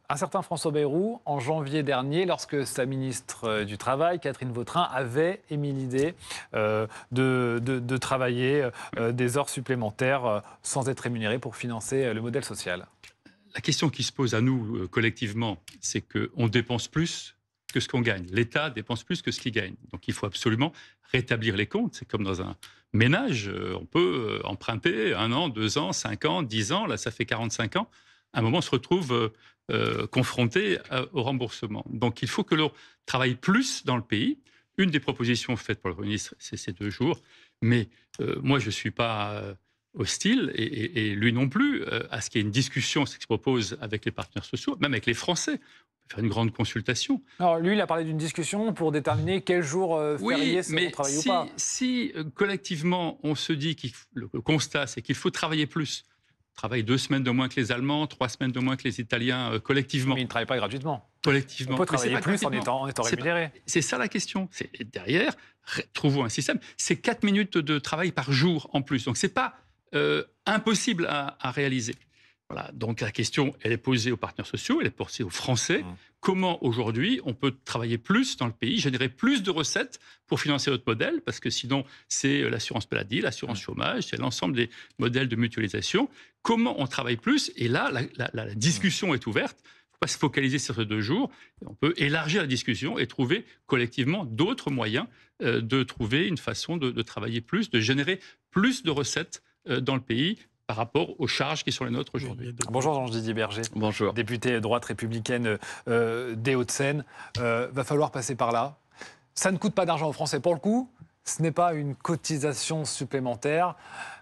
un certain François Bayrou, en janvier dernier, lorsque sa ministre du Travail, Catherine Vautrin, avait émis l'idée de travailler des heures supplémentaires sans être rémunéré pour financer le modèle social. La question qui se pose à nous collectivement, c'est qu'on dépense plus que ce qu'on gagne. L'État dépense plus que ce qu'il gagne. Donc il faut absolument rétablir les comptes. C'est comme dans un ménage. On peut emprunter 1 an, 2 ans, 5 ans, 10 ans. Là, ça fait 45 ans. À un moment, on se retrouve confronté au remboursement. Donc il faut que l'on travaille plus dans le pays. Une des propositions faites par le Premier ministre, c'est ces 2 jours. Mais moi, je ne suis pas hostile, et lui non plus, à ce qu'il y ait une discussion, ce qui se propose avec les partenaires sociaux, même avec les Français. On peut faire une grande consultation. Alors lui, il a parlé d'une discussion pour déterminer quel jour Oui, férié seront mais travaillés ou pas. si collectivement, on se dit que le constat, c'est qu'il faut travailler plus, on travaille 2 semaines de moins que les Allemands, 3 semaines de moins que les Italiens, collectivement. Mais il ne travaille pas gratuitement. On Collectivement. peut Mais c'est travailler pas plus gratuitement. en étant C'est pas- rémunéré. C'est ça la question. C'est derrière, trouvons un système. C'est 4 minutes de travail par jour en plus. Donc c'est pas impossible à réaliser. Voilà. Donc la question, elle est posée aux partenaires sociaux, elle est posée aux Français. Comment aujourd'hui on peut travailler plus dans le pays, générer plus de recettes pour financer notre modèle, parce que sinon c'est l'assurance maladie, l'assurance chômage, c'est l'ensemble des modèles de mutualisation. Comment on travaille plus? Et là, la discussion est ouverte. Il ne faut pas se focaliser sur ces 2 jours. On peut élargir la discussion et trouver collectivement d'autres moyens de trouver une façon de travailler plus, de générer plus de recettes dans le pays par rapport aux charges qui sont les nôtres aujourd'hui. Bonjour Jean-Didier Berger. Bonjour. Député droite républicaine des Hauts-de-Seine. Va falloir passer par là. Ça ne coûte pas d'argent aux Français. Pour le coup, ce n'est pas une cotisation supplémentaire.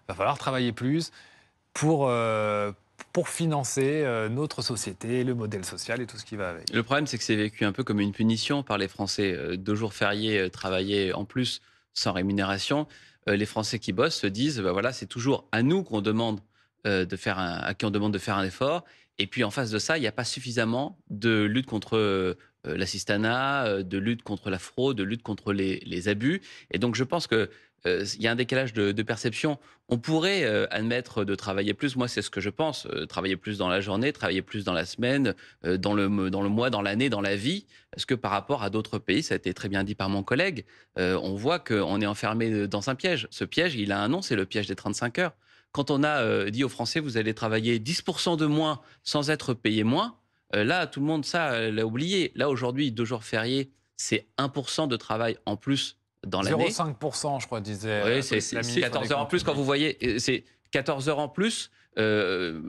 Va falloir travailler plus pour financer notre société, le modèle social et tout ce qui va avec. Le problème, c'est que c'est vécu un peu comme une punition par les Français. 2 jours fériés, travailler en plus sans rémunération. Les Français qui bossent se disent, bah voilà, c'est toujours à nous qu'on demande à qui on demande de faire un effort. Et puis en face de ça, il n'y a pas suffisamment de lutte contre l'assistanat, de lutte contre la fraude, de lutte contre les abus. Et donc je pense que il y a un décalage de perception. On pourrait admettre de travailler plus. Moi, c'est ce que je pense. Travailler plus dans la journée, travailler plus dans la semaine, dans le mois, dans l'année, dans la vie. Parce que par rapport à d'autres pays, ça a été très bien dit par mon collègue, on voit qu'on est enfermé dans un piège. Ce piège, il a un nom, c'est le piège des 35 heures. Quand on a dit aux Français, vous allez travailler 10% de moins sans être payé moins, là, tout le monde, ça, l'a oublié. Là, aujourd'hui, 2 jours fériés, c'est 1% de travail en plus dans l'année. 0,5%, je crois, disait Oui, c'est la ministre 14 des heures en Comptes plus. Quand publics. vous voyez, c'est 14 heures en plus. Le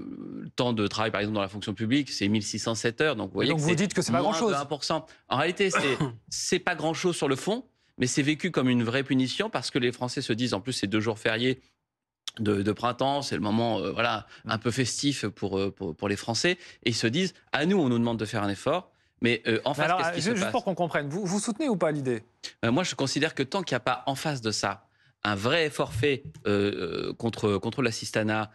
temps de travail, par exemple, dans la fonction publique, c'est 1607 heures. Donc, vous voyez Donc que vous c'est dites que c'est pas moins grand-chose. de 1%. En réalité, c'est pas grand-chose sur le fond, mais c'est vécu comme une vraie punition parce que les Français se disent, en plus, ces 2 jours fériés de printemps, c'est le moment voilà, un peu festif pour les Français. Et ils se disent, à nous, on nous demande de faire un effort. Mais en Mais face, alors, qu'est-ce qui se juste passe? pour qu'on comprenne, vous soutenez ou pas l'idée? Moi, je considère que tant qu'il n'y a pas en face de ça un vrai effort fait contre l'assistanat,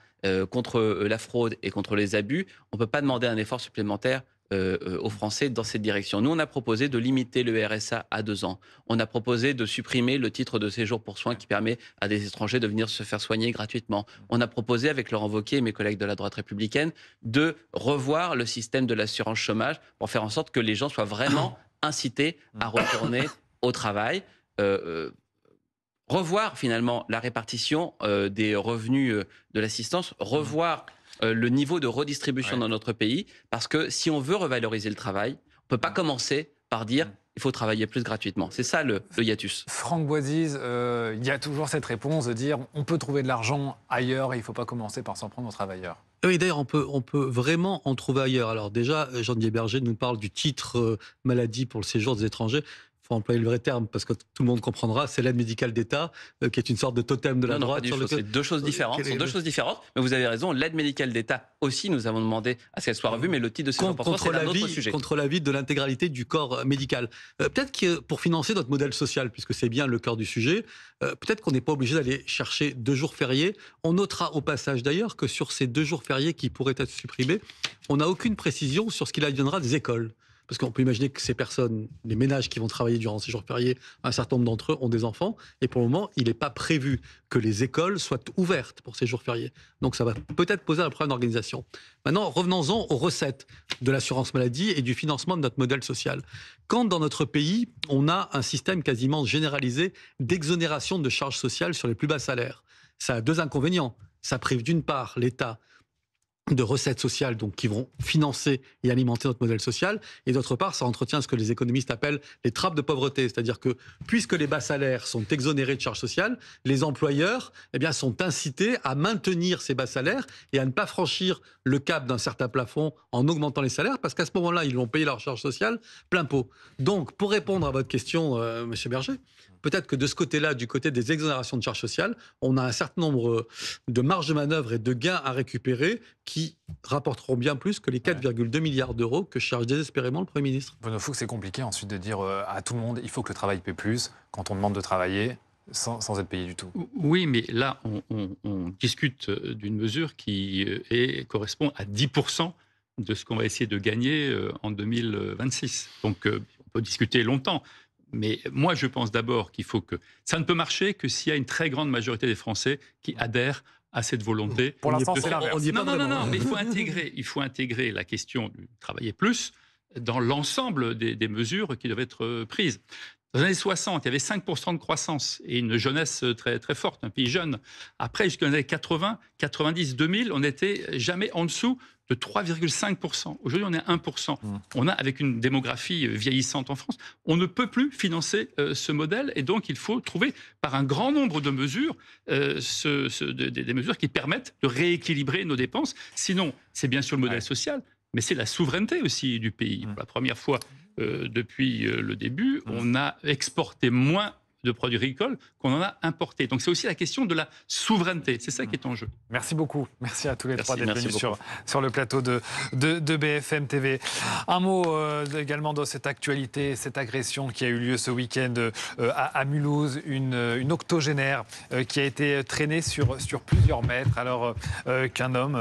contre la fraude et contre les abus, on ne peut pas demander un effort supplémentaire aux Français dans cette direction. Nous, on a proposé de limiter le RSA à 2 ans. On a proposé de supprimer le titre de séjour pour soins qui permet à des étrangers de venir se faire soigner gratuitement. On a proposé, avec Laurent Wauquiez et mes collègues de la droite républicaine, de revoir le système de l'assurance chômage pour faire en sorte que les gens soient vraiment incités à retourner au travail. Revoir finalement la répartition des revenus de l'assistance, revoir le niveau de redistribution dans notre pays, parce que si on veut revaloriser le travail, on ne peut pas commencer par dire il faut travailler plus gratuitement. C'est ça le hiatus. Franck Boisise, il y a toujours cette réponse de dire on peut trouver de l'argent ailleurs et il ne faut pas commencer par s'en prendre aux travailleurs. Oui, d'ailleurs, on peut vraiment en trouver ailleurs. Alors déjà, Jean-Didier Berger nous parle du titre maladie pour le séjour des étrangers. Il faut employer le vrai terme parce que tout le monde comprendra. C'est l'aide médicale d'État, qui est une sorte de totem de la Non, droite. pas du sur tout. lequel- C'est 2 choses différentes. Ce sont 2 choses différentes. Mais vous avez raison. L'aide médicale d'État aussi, nous avons demandé à ce qu'elle soit revue. Mais le titre de séjour pour soi, c'est un autre sujet. Contre l'avis de l'intégralité du corps médical. Peut-être que pour financer notre modèle social, puisque c'est bien le cœur du sujet, peut-être qu'on n'est pas obligé d'aller chercher 2 jours fériés. On notera au passage d'ailleurs que sur ces 2 jours fériés qui pourraient être supprimés, on n'a aucune précision sur ce qu'il adviendra des écoles. parce qu'on peut imaginer que ces personnes, les ménages qui vont travailler durant ces jours fériés, un certain nombre d'entre eux ont des enfants, et pour le moment, il n'est pas prévu que les écoles soient ouvertes pour ces jours fériés. Donc ça va peut-être poser un problème d'organisation. Maintenant, revenons-en aux recettes de l'assurance maladie et du financement de notre modèle social. Quand dans notre pays, on a un système quasiment généralisé d'exonération de charges sociales sur les plus bas salaires, ça a deux inconvénients. Ça prive d'une part l'État de recettes sociales donc, qui vont financer et alimenter notre modèle social, et d'autre part, ça entretient ce que les économistes appellent les trappes de pauvreté, c'est-à-dire que puisque les bas salaires sont exonérés de charges sociales, les employeurs sont incités à maintenir ces bas salaires et à ne pas franchir le cap d'un certain plafond en augmentant les salaires, parce qu'à ce moment-là, ils vont payer leurs charges sociales plein pot. Donc, pour répondre à votre question, Monsieur Berger, peut-être que de ce côté-là, du côté des exonérations de charges sociales, on a un certain nombre de marges de manœuvre et de gains à récupérer qui rapporteront bien plus que les 4,2 milliards d'euros que cherche désespérément le Premier ministre. Bruno Fuchs, c'est compliqué ensuite de dire à tout le monde il faut que le travail paie plus quand on demande de travailler sans être payé du tout. Oui, mais là, on discute d'une mesure qui correspond à 10% de ce qu'on va essayer de gagner en 2026. Donc, on peut discuter longtemps. Mais moi, je pense d'abord qu'il faut que... Ça ne peut marcher que s'il y a une très grande majorité des Français qui adhèrent à cette volonté. Pour l'instant, c'est l'inverse. Non, mais il faut intégrer la question du travailler plus dans l'ensemble des mesures qui doivent être prises. Dans les années 60, il y avait 5% de croissance et une jeunesse très, très forte, un pays jeune. Après, jusqu'aux années 80, 90, 2000, on n'était jamais en dessous de 3,5%. Aujourd'hui, on est à 1%. On a, avec une démographie vieillissante en France, on ne peut plus financer ce modèle, et donc il faut trouver, par un grand nombre de mesures, des mesures qui permettent de rééquilibrer nos dépenses. Sinon, c'est bien sûr le modèle social, mais c'est la souveraineté aussi du pays. Pour la première fois depuis le début, on a exporté moins de produits agricoles qu'on en a importé. Donc c'est aussi la question de la souveraineté. C'est ça qui est en jeu. Merci beaucoup. Merci à tous les trois d'être venus sur le plateau de BFM TV. Un mot également dans cette actualité, cette agression qui a eu lieu ce week-end à Mulhouse, une octogénaire qui a été traînée sur plusieurs mètres alors qu'un homme